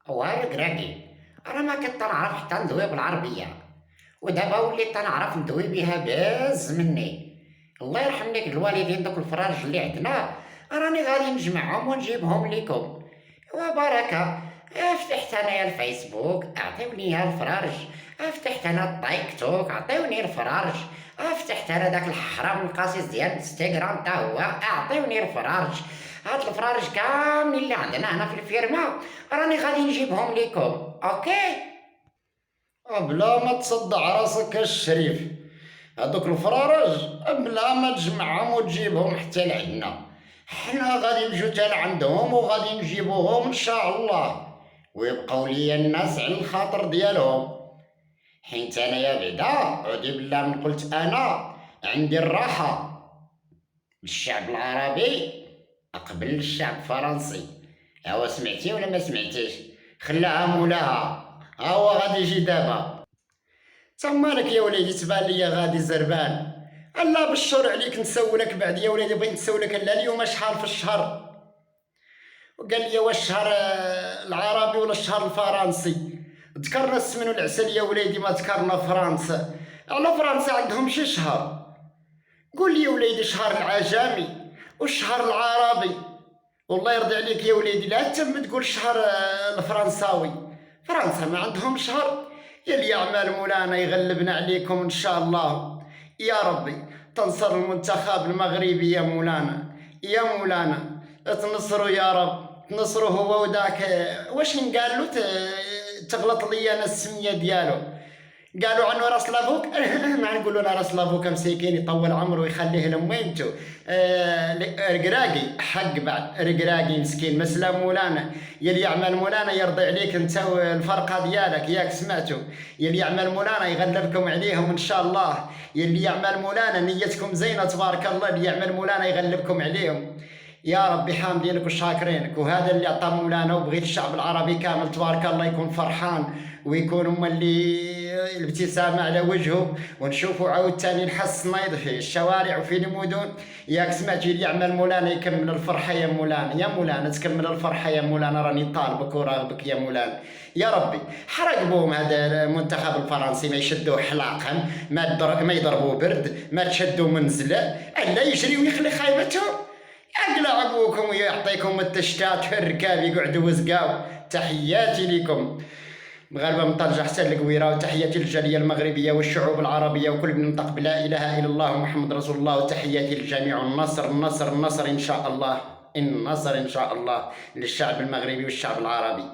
والكراكي راه ما كنت تنعرف حتى ندوي بالعربية، ودابا وليت تنعرف ندوي بها باز مني. الله يرحم ليك الوالدين دوك الفرارج اللي عندنا، راني غادي نجمعهم ونجيبهم ليكم وبركة. فتحت انايا الفيسبوك اعطيوني الفرارج، فتحت انا التيك توك اعطيوني الفرارج، فتحت انا داك الحرام القصيص ديال الانستغرام تا هو اعطيوني الفرارج. هاد الفرارج كاملين اللي عندنا هنا في الفيرما راني غادي نجيبهم ليكم، اوكي؟ بلا ما تصدع راسك الشريف. هذوك الفرارج بلا ما تجمعهم وتجيبهم حتى لعندنا، حنا غادي نجيو حتى لعندهم وغادي نجيبوهم ان شاء الله، ويبقاو ليا الناس على الخاطر ديالهم. حيت انايا بعدا عودي بالله من قلت انا عندي الراحه للشعب العربي قبل الشعب الفرنسي. هاو سمعتي ولا ما سمعتيش؟ خلاها مولاها، ها هو غادي يجي دابا. تمالك يا وليدي تبان ليا غادي زربان. الله بالشر عليك نسولك بعد يا وليدي، بغيت نسولك لا اليوم شحال في الشهر؟ وقال لي واش الشهر العربي ولا الشهر الفرنسي؟ ذكرنا السمن والعسل يا وليدي، ما ذكرنا فرنسا. على فرنسا عندهم شي شهر؟ قول لي يا وليدي شهر العجمي والشهر العربي. والله يرضي عليك يا وليدي لا تم تقول شهر الفرنساوي. فرنسا ما عندهم شهر. يا اللي يعمل مولانا يغلبنا عليكم ان شاء الله يا ربي. تنصر المنتخب المغربي يا مولانا، يا مولانا تنصروا يا رب، تنصروا هو وداك واش نقال له تغلط لي انا السميه ديالو. قالوا عنه راس لافوك ما نقولوا له راس لافوك مسكين يطول عمره ويخليه لمينتو. رقراقي حق بعد رقراقي مسكين مسلم مولانا. يلي يعمل مولانا يرضي عليك انت الفرقه ديالك ياك سمعتوا؟ يلي يعمل مولانا يغلبكم عليهم ان شاء الله. يلي يعمل مولانا نيتكم زينه تبارك الله، اللي يعمل مولانا يغلبكم عليهم يا ربي. حامدينك وشاكرينك، وهذا اللي عطى مولانا، وبغيت الشعب العربي كامل تبارك الله يكون فرحان ويكون هما اللي الابتسامة على وجهه، ونشوفوا عاوتاني الحس نايض في الشوارع وفي المدن. ياك سمعتي اللي يعمل مولانا يكمل الفرحة يا مولانا، يا مولانا تكمل الفرحة يا مولانا، راني طالبك وراغبك يا مولانا يا ربي. حرق بهم هذا المنتخب الفرنسي، ما يشدوا حلاقهم، ما يضربوا برد، ما تشدوا منزله، الا يجري ويخلي خايبتهم. اقلع ابوكم ويعطيكم التشتات في الركاب يقعدوا وزقاو. تحياتي لكم مغاربه من طنجه حتى القويره، وتحياتي للجاليه المغربيه والشعوب العربيه وكل من نطق بلا اله الا الله محمد رسول الله، وتحياتي للجميع. النصر النصر النصر ان شاء الله، النصر ان شاء الله للشعب المغربي والشعب العربي.